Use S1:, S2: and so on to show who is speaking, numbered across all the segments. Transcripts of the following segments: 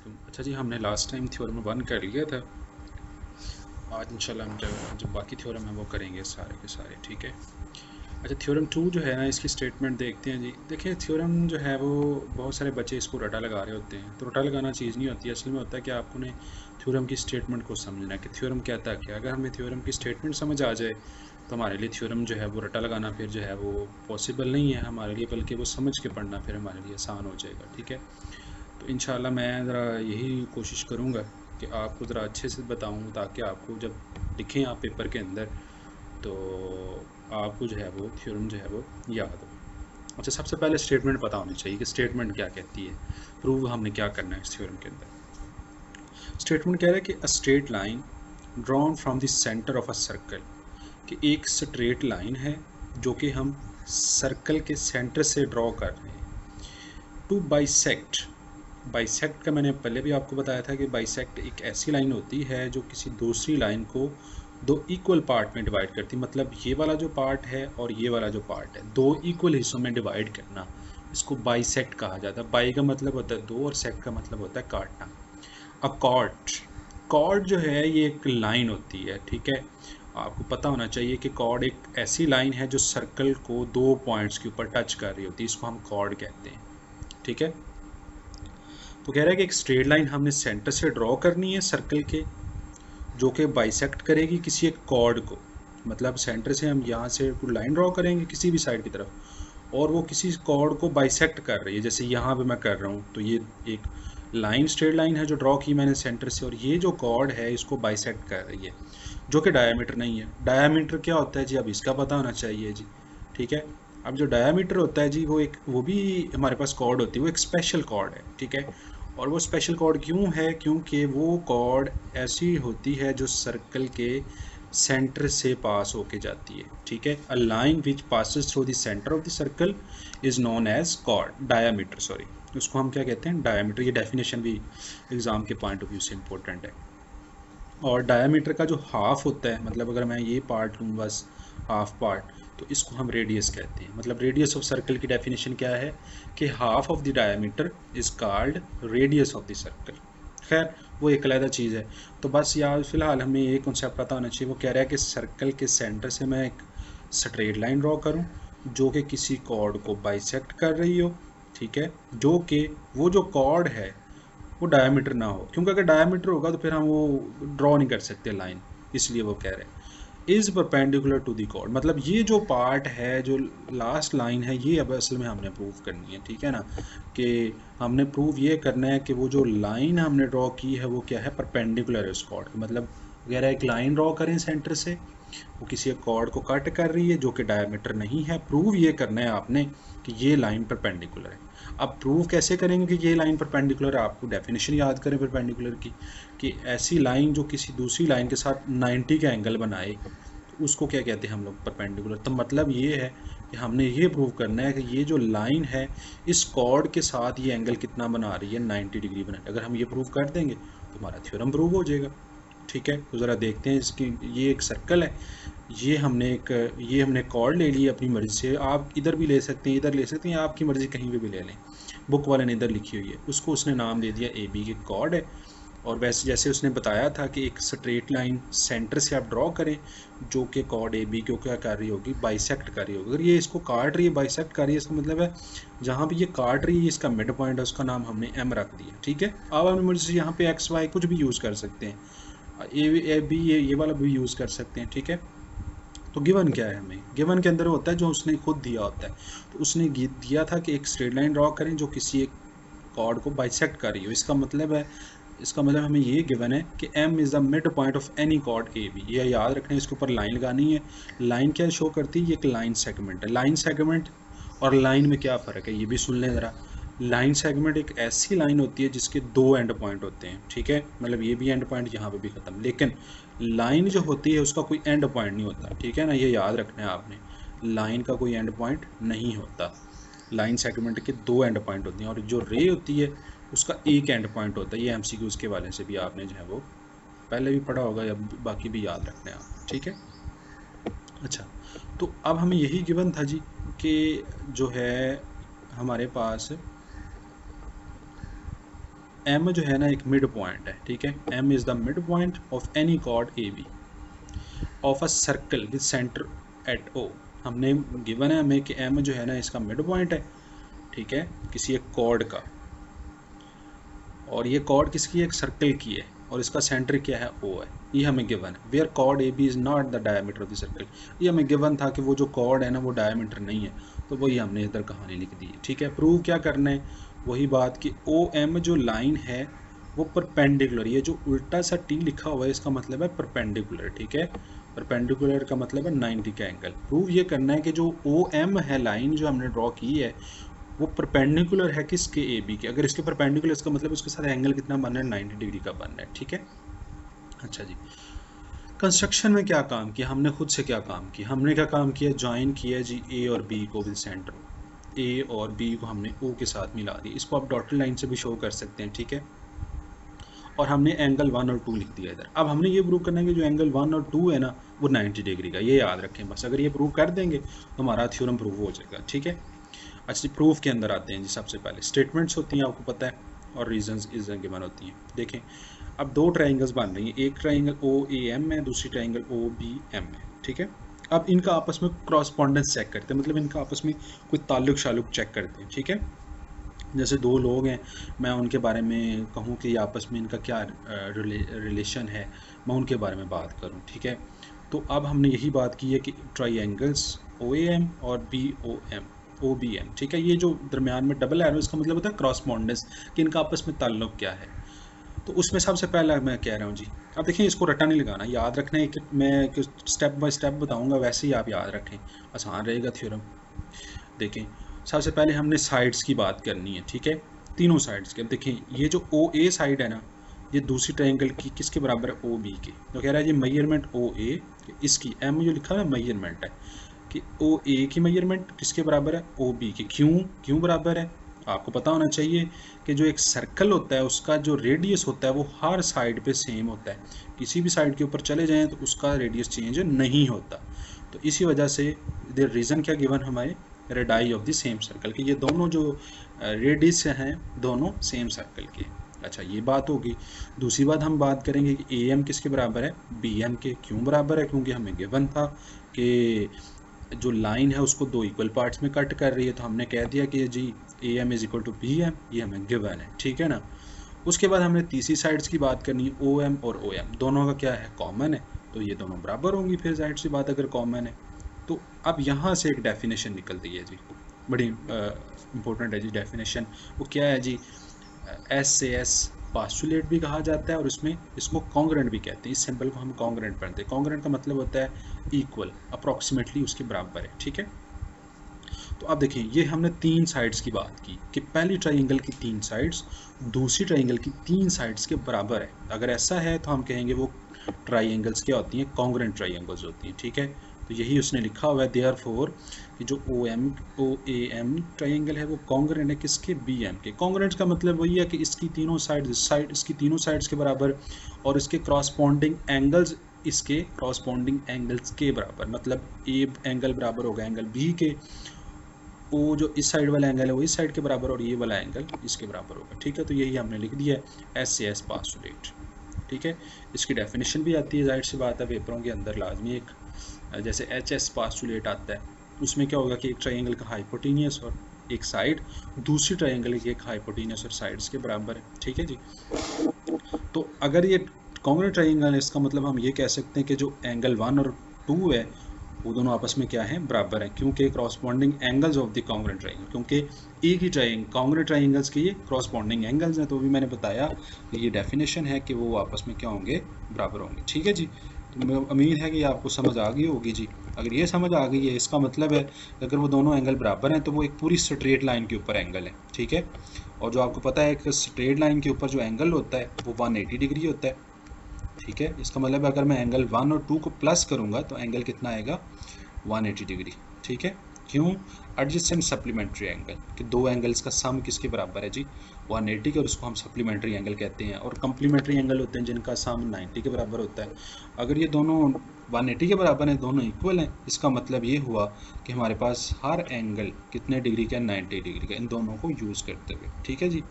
S1: वालेकुम। अच्छा जी, हमने लास्ट टाइम थ्योरम 1 कर लिया था। आज इंशाल्लाह हम जो बाकी थ्योरम है वो करेंगे सारे के सारे, ठीक है। अच्छा, थ्योरम 2 जो है ना, इसकी स्टेटमेंट देखते हैं जी। देखिए, थ्योरम जो है वो बहुत सारे बच्चे इसको रटा लगा रहे होते हैं, तो रटा लगाना चीज़ नहीं होती। असल में होता है कि आपको ने थ्योरम की स्टेटमेंट को समझना है कि थ्योरम कहता है क्या। अगर हमें थ्योरम की स्टेटमेंट समझ आ जाए तो हमारे लिए थ्योरम जो है वो रटा लगाना फिर जो है वो पॉसिबल नहीं है हमारे लिए, बल्कि वो समझ के पढ़ना फिर हमारे लिए आसान हो जाएगा, ठीक है। तो इंशाल्लाह मैं ज़रा यही कोशिश करूँगा कि आपको ज़रा अच्छे से बताऊँ, ताकि आपको जब लिखें आप पेपर के अंदर तो आपको जो है वो थ्योरम जो है वो याद हो। अच्छा, सबसे पहले स्टेटमेंट पता होनी चाहिए कि स्टेटमेंट क्या कहती है, प्रूव हमने क्या करना है इस थ्योरम के अंदर। स्टेटमेंट कह रहा है कि a straight line drawn from the centre of a circle, कि एक स्ट्रेट लाइन है जो कि हम सर्कल के सेंटर से ड्रॉ कर रहे हैं। टू बाइसेक्ट, बाइसेक्ट का मैंने पहले भी आपको बताया था कि बाइसेक्ट एक ऐसी लाइन होती है जो किसी दूसरी लाइन को दो इक्वल पार्ट में डिवाइड करती है। मतलब ये वाला जो पार्ट है और ये वाला जो पार्ट है, दो इक्वल हिस्सों में डिवाइड करना, इसको बाइसेक्ट कहा जाता है। बाई का मतलब होता है दो और सेक्ट का मतलब होता है काटना। अ कॉर्ड, कॉर्ड जो है ये एक लाइन होती है, ठीक है। आपको पता होना चाहिए कि कॉर्ड एक ऐसी लाइन है जो सर्कल को दो पॉइंट्स के ऊपर टच कर रही होती है, इसको हम कॉर्ड कहते हैं, ठीक है। तो कह रहा है कि एक स्ट्रेट लाइन हमने सेंटर से ड्रॉ करनी है सर्कल के, जो कि बाइसेक्ट करेगी किसी एक कॉर्ड को। मतलब सेंटर से हम यहाँ से लाइन ड्रॉ करेंगे किसी भी साइड की तरफ, और वो किसी कॉर्ड को बाइसेक्ट कर रही है, जैसे यहाँ पे मैं कर रहा हूँ। तो ये एक लाइन, स्ट्रेट लाइन है जो ड्रॉ की मैंने सेंटर से, और ये जो कॉर्ड है इसको बाइसेक्ट कर रही है, जो कि डायामीटर नहीं है। डायामीटर क्या होता है जी, अब इसका पता होना चाहिए जी, ठीक है। अब जो डायामीटर होता है जी, वो भी हमारे पास कॉर्ड होती है, वो एक स्पेशल कॉर्ड है, ठीक है। और वो स्पेशल कॉर्ड क्यों है, क्योंकि वो कॉर्ड ऐसी होती है जो सर्कल के सेंटर से पास होके जाती है, ठीक है। A line which passes through the centre of the circle is known as chord diameter, sorry, उसको हम क्या कहते हैं, डायामीटर। ये डेफिनेशन भी एग्जाम के पॉइंट ऑफ व्यू से इंपॉर्टेंट है। और डायामीटर का जो हाफ होता है, मतलब अगर मैं ये पार्ट लूँ बस हाफ पार्ट, तो इसको हम रेडियस कहते हैं। मतलब रेडियस ऑफ सर्कल की डेफिनेशन क्या है कि half of the diameter is called radius of the circle. खैर, वो एक अलग चीज़ है। तो बस यार फिलहाल हमें ये कॉन्सेप्ट पता होना चाहिए। वो कह रहा है कि सर्कल के सेंटर से मैं एक स्ट्रेट लाइन ड्रॉ करूं जो कि किसी कॉर्ड को बाइसेक्ट कर रही हो, ठीक है। जो कि वो जो कॉर्ड है वो डायमीटर ना हो, क्योंकि अगर डायमीटर होगा तो फिर हम वो ड्रॉ नहीं कर सकते लाइन। इसलिए वो कह रहे हैं is perpendicular to the chord. मतलब ये जो पार्ट है, जो लास्ट लाइन है, ये अब असल में हमने प्रूव करनी है, ठीक है ना। कि हमने प्रूव ये करना है कि वो जो लाइन हमने ड्रॉ की है वो क्या है, परपेंडिकुलर है उस कॉर्ड के। मतलब वगैरह एक लाइन ड्रॉ करें सेंटर से, वो किसी एक कॉर्ड को कट कर रही है जो कि डायमीटर नहीं है। प्रूव ये करना है आपने कि ये लाइन परपेंडिकुलर है। अब प्रूव कैसे करेंगे कि ये लाइन परपेंडिकुलर है, आपको डेफिनेशन याद करें परपेंडिकुलर की, कि ऐसी लाइन जो किसी दूसरी लाइन के साथ 90 का एंगल बनाए, तो उसको क्या कहते हैं हम लोग, परपेंडिकुलर। तो मतलब ये है कि हमने ये प्रूव करना है कि ये जो लाइन है इस कॉर्ड के साथ ये एंगल कितना बना रही है, 90 डिग्री बना रही है। अगर हम ये प्रूव कर देंगे तो हमारा थ्योरम प्रूव हो जाएगा, ठीक है। तो ज़रा देखते हैं इसकी, ये एक सर्कल है, ये हमने कॉर्ड ले ली अपनी मर्ज़ी से। आप इधर भी ले सकते हैं, इधर ले सकते हैं, आपकी मर्ज़ी कहीं पे भी ले लें। बुक वाले ने इधर लिखी हुई है, उसको उसने नाम दे दिया ए बी, की कॉर्ड है। और वैसे जैसे उसने बताया था कि एक स्ट्रेट लाइन सेंटर से आप ड्रॉ करें जो कि कॉर्ड ए बी को क्या कर रही होगी, बाइसेक्ट कर रही होगी। अगर ये इसको काट रही है, बाइसेक्ट कर रही है, इसका मतलब है जहाँ भी ये काट रही है इसका मिड पॉइंट है, उसका नाम हमने एम रख दिया, ठीक है। आप अपनी मर्ज़ी से यहाँ पे एक्स वाई कुछ भी यूज़ कर सकते हैं, ए बी ये वाला भी यूज़ कर सकते हैं, ठीक है। तो गिवन क्या है, हमें गिवन के अंदर होता है जो उसने खुद दिया होता है। तो उसने दिया था कि एक स्ट्रेट लाइन ड्रॉ करें जो किसी एक कॉर्ड को बाइसेक्ट कर रही हो। इसका मतलब हमें ये गिवन है कि m is the mid point of any chord A B. ये याद रखना है, इसके ऊपर लाइन लगानी है। लाइन क्या शो करती है, ये एक लाइन सेगमेंट है। लाइन सेगमेंट और लाइन में क्या फ़र्क है, ये भी सुन लें ज़रा। लाइन सेगमेंट एक ऐसी लाइन होती है जिसके दो एंड पॉइंट होते हैं, ठीक है। मतलब ये भी एंड पॉइंट, यहाँ पे भी ख़त्म। लेकिन लाइन जो होती है उसका कोई एंड पॉइंट नहीं होता, ठीक है ना। ये याद रखना है आपने, लाइन का कोई एंड पॉइंट नहीं होता। लाइन सेगमेंट के दो एंड पॉइंट होती हैं, और जो रे होती है उसका एक एंड पॉइंट होता है। ये एमसीक्यूज़ के वाले से भी आपने जो है वो पहले भी पढ़ा होगा, या बाकी भी याद रखना है आपने, ठीक है। अच्छा, तो अब हमें यही गिवन था जी कि जो है हमारे पास एम जो है ना एक मिड पॉइंट है, ठीक है। M is the mid point of any chord A B of a circle with centre at O. हमने गिवन है हमें कि एम जो है ना इसका मिड पॉइंट है, ठीक है, किसी एक कॉर्ड का, और ये कॉर्ड किसकी है, एक सर्कल की है, और इसका सेंटर क्या है, ओ है, ये हमें गिवन है। Where chord A B is not the diameter of the circle, ये हमें गिवन था कि वो जो कॉर्ड है ना वो डायमीटर नहीं है, तो वही हमने इधर कहानी लिख दी है, ठीक है। प्रूव क्या करना है, वही बात कि ओ एम जो लाइन है वो परपेंडिकुलर, ये जो उल्टा सा टी लिखा हुआ है इसका मतलब है परपेंडिकुलर, ठीक है। परपेंडिकुलर का मतलब है 90 का एंगल। प्रूव ये करना है कि जो ओ एम है लाइन जो हमने ड्रॉ की है वो परपेंडिकुलर है किसके, ए बी के। अगर इसके परपेंडिकुलर, इसका मतलब उसके साथ एंगल कितना बनना है, 90 डिग्री का बनना है, ठीक है। अच्छा जी, कंस्ट्रक्शन में क्या काम किया हमने, खुद से क्या काम किया, हमने क्या काम किया, ज्वाइन किया जी ए और बी को विद सेंटर, ए और बी को हमने ओ के साथ मिला दिया। इसको आप डॉटेड लाइन से भी शो कर सकते हैं, ठीक है। और हमने एंगल 1 और 2 लिख दिया इधर। अब हमने ये प्रूव करना है कि जो एंगल 1 और 2 है ना वो 90 डिग्री का, ये याद रखें बस। अगर ये प्रूव कर देंगे तो हमारा थ्योरम प्रूव हो जाएगा, ठीक है। अच्छा, प्रूफ के अंदर आते हैं जी। सबसे पहले स्टेटमेंट्स होती हैं, आपको पता है, और रीजंस इज गिवन होती हैं। देखें, अब दो ट्राइंगल्स बन रही हैं, एक ट्राइंगल ओ ए एम है, दूसरी ट्राइंगल ओ बी एम है, ठीक है। अब इनका आपस में क्रॉसपॉन्डेंस चेक करते हैं, मतलब इनका आपस में कोई ताल्लुक शालुक चेक करते हैं, ठीक है। जैसे दो लोग हैं, मैं उनके बारे में कहूँ कि आपस में इनका क्या रिलेशन है, मैं उनके बारे में बात करूँ, ठीक है। तो अब हमने यही बात की है कि ट्राइंगल्स ओ ए एम और B O M, O B M, ठीक है, ये जो दरमियान में डबल एरो, इसका मतलब होता है क्रॉसपॉन्डेंस, कि इनका आपस में ताल्लुक क्या है। तो उसमें सबसे पहला मैं कह रहा हूँ जी, अब देखिए इसको रटा नहीं लगाना, याद रखना है कि मैं स्टेप बाय स्टेप बताऊँगा, वैसे ही आप याद रखें, आसान रहेगा थ्योरम। देखें, सबसे पहले हमने साइड्स की बात करनी है, ठीक है, तीनों साइड्स के। देखें, ये जो ओ ए साइड है ना, ये दूसरी ट्रायंगल की किसके बराबर है, ओ बी के। तो कह रहा है जी मेजरमेंट ओ ए, इसकी एम जो लिखा है मेजरमेंट है कि ओ ए की मेजरमेंट किसके बराबर है, ओ बी की। क्यों बराबर है, आपको पता होना चाहिए कि जो एक सर्कल होता है उसका जो रेडियस होता है वो हर साइड पे सेम होता है, किसी भी साइड के ऊपर चले जाएं तो उसका रेडियस चेंज नहीं होता। तो इसी वजह से इधर रीज़न क्या गिवन हमारे, radii of the same circle, कि ये दोनों जो रेडियस हैं दोनों सेम सर्कल के। अच्छा, ये बात होगी। दूसरी बात हम बात करेंगे कि ए एम किसके बराबर है, बी एम के। क्यों बराबर है, क्योंकि हमें गिवन था कि जो लाइन है उसको दो इक्वल पार्ट्स में कट कर रही है, तो हमने कह दिया कि जी A M is equal to B M, ये हमें गिवन है, ठीक है ना। उसके बाद हमने तीसरी साइड्स की बात करनी है, ओ एम और ओ एम दोनों का क्या है, कॉमन है, तो ये दोनों बराबर होंगी फिर, जाहिर सी बात अगर कॉमन है। तो अब यहाँ से एक डेफिनेशन निकलती है जी, बड़ी इंपॉर्टेंट है जी डेफिनेशन। वो क्या है जी, एस से एस पास्टुलेट भी कहा जाता है, और उसमें इसको कॉन्ग्रेंट भी कहते हैं। इस सिंबल को हम कॉन्ग्रेंट पढ़ते हैं। कॉन्ग्रेंट का मतलब होता है इक्वल, अप्रॉक्सीमेटली उसके बराबर है, ठीक है। तो अब देखिए, ये हमने तीन साइड्स की बात की कि पहली ट्राइंगल की तीन साइड्स दूसरी ट्राइंगल की तीन साइड्स के बराबर है। अगर ऐसा है तो हम कहेंगे वो ट्राइंगल्स क्या होती हैं, कॉन्ग्रेंट ट्राइंगल्स होती हैं, ठीक है। तो यही उसने लिखा हुआ है, देयरफॉर कि जो ओ ए एम ट्राइंगल है वो कॉन्ग्रेंट है किसके, बी एम के। कॉन्ग्रेंट का मतलब वही है कि इसकी तीनों इसकी तीनों साइड्स के बराबर, और इसके क्रॉसपॉन्डिंग एंगल्स इसके क्रॉसपॉन्डिंग एंगल्स के बराबर, मतलब ए एंगल बराबर होगा एंगल बी के, ओ जो इस साइड वाला एंगल है वो इस साइड के बराबर, और ये वाला एंगल इसके बराबर होगा, ठीक है। तो यही हमने लिख दिया है, एस से एस पास्टुलेट, ठीक है। इसकी डेफिनेशन भी आती है, जाहिर सी बात है पेपरों के अंदर लाजमी एक, जैसे एच एस पास्टुलेट आता है, उसमें क्या होगा कि एक ट्राइंगल का हाइपोटेनियस और एक साइड दूसरी ट्राइंगल की एक हाइपोटेनियस और साइड्स के बराबर है, ठीक है जी। तो अगर ये कॉन्ग्रेंट ट्राइंगल है, इसका मतलब हम ये कह सकते हैं कि जो एंगल 1 और 2 है वो दोनों आपस में क्या है, बराबर है, क्योंकि corresponding angles of the congruent triangle, क्योंकि एक ही कॉन्ग्रेंट ट्राइंगल्स के ये क्रॉसपॉन्डिंग एंगल्स हैं। तो भी मैंने बताया कि ये डेफिनेशन है कि वो आपस में क्या होंगे, बराबर होंगे, ठीक है जी। तो मैं उम्मीद है कि आपको समझ आ गई होगी जी। अगर ये समझ आ गई है, इसका मतलब है अगर वो दोनों एंगल बराबर हैं तो वो एक पूरी स्ट्रेट लाइन के ऊपर एंगल है, ठीक है। और जो आपको पता है एक स्ट्रेट लाइन के ऊपर जो एंगल होता है वो 180 डिग्री होता है, ठीक है। इसका मतलब अगर मैं एंगल 1 और 2 को प्लस करूंगा तो एंगल कितना आएगा, 180 डिग्री, ठीक है। क्यों, एडजेसेंट सप्लीमेंट्री एंगल, कि दो एंगल्स का सम किसके बराबर है जी, 180 के, और उसको हम सप्लीमेंट्री एंगल कहते हैं। और कंप्लीमेंट्री एंगल होते हैं जिनका सम 90 के बराबर होता है। अगर ये दोनों 180 के बराबर हैं, दोनों इक्वल हैं, इसका मतलब ये हुआ कि हमारे पास हर एंगल कितने डिग्री का, 90 डिग्री का, इन दोनों को यूज़ करते हुए, ठीक है जी।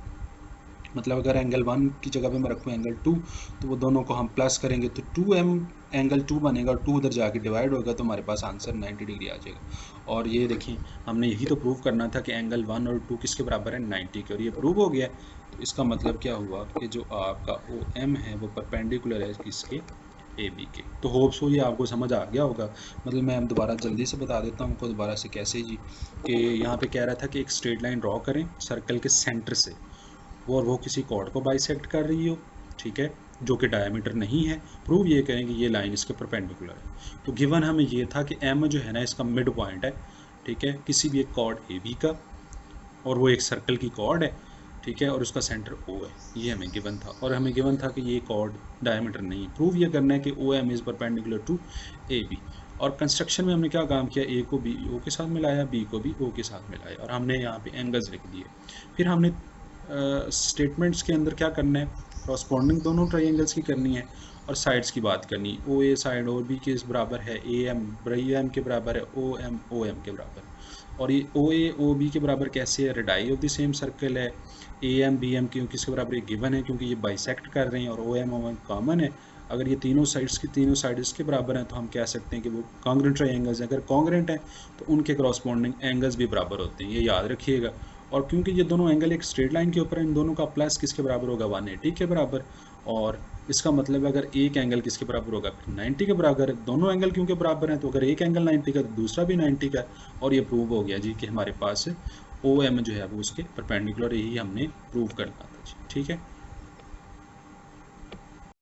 S1: मतलब अगर एंगल 1 की जगह पे मैं रखूँ एंगल 2, तो वो दोनों को हम प्लस करेंगे तो 2m एंगल 2 बनेगा और 2 उधर जाके डिवाइड होगा तो हमारे पास आंसर 90 डिग्री आ जाएगा। और ये देखिए हमने यही तो प्रूव करना था कि एंगल 1 और 2 किसके बराबर है, 90 के, और ये प्रूव हो गया। तो इसका मतलब क्या हुआ कि जो आपका OM है वो परपेंडिकुलर है किसके, AB के। तो होप सो ये आपको समझ आ गया होगा। मतलब मैं दोबारा जल्दी से बता देता हूँ आपको दोबारा से कैसे जी, कि यहाँ पे कह रहा था कि एक स्ट्रेट लाइन ड्रॉ करें सर्कल के सेंटर से, वो किसी कॉर्ड को बाइसेक्ट कर रही हो, ठीक है, जो कि डायमीटर नहीं है। प्रूव ये करें कि ये लाइन इसके परपेंडिकुलर है। तो गिवन हमें ये था कि M जो है ना इसका मिड पॉइंट है, ठीक है, किसी भी एक कॉर्ड AB का, और वो एक सर्कल की कॉर्ड है, ठीक है, और उसका सेंटर O है। ये हमें गिवन था, और हमें गिवन था कि ये कॉर्ड डायमीटर नहीं है। प्रूव ये करना है कि OM is perpendicular to AB। और कंस्ट्रक्शन में हमने क्या काम किया, A को B O के साथ मिलाया, B को भी O के साथ मिलाया, और हमने यहाँ पे एंगल्स लिख दिए। फिर हमने स्टेटमेंट्स के अंदर क्या करना है, कॉरस्पॉन्डिंग दोनों ट्राइंगल्स की करनी है और साइड्स की बात करनी। OA साइड और B के इस बराबर है, AM के बराबर है, OM के बराबर है। और ये OA OB के बराबर कैसे है, radii of the same circle है। AM BM क्योंकि इसके बराबर ये गिवन है क्योंकि ये बाइसेक्ट कर रहे हैं, और OM कॉमन है। अगर ये तीनों साइड्स के बराबर हैं तो हम कह सकते हैं कि वो कॉन्ग्रेंट ट्राइंगल्स हैं। अगर कॉन्ग्रेंट हैं तो उनके कॉरस्पॉन्डिंग एंगल्स भी बराबर होते हैं, ये याद रखिएगा। और क्योंकि ये दोनों एंगल एक स्ट्रेट लाइन के ऊपर है, इन दोनों का प्लस किसके बराबर होगा, 180 के बराबर। और इसका मतलब अगर एक एंगल किसके बराबर होगा, 90 के बराबर। दोनों एंगल क्योंकि बराबर हैं तो अगर एक एंगल 90 का तो दूसरा भी 90 का। और ये प्रूव हो गया जी कि हमारे पास OM जो है वो उसके परपेंडिकुलर, यही हमने प्रूव करना था जी, ठीक है।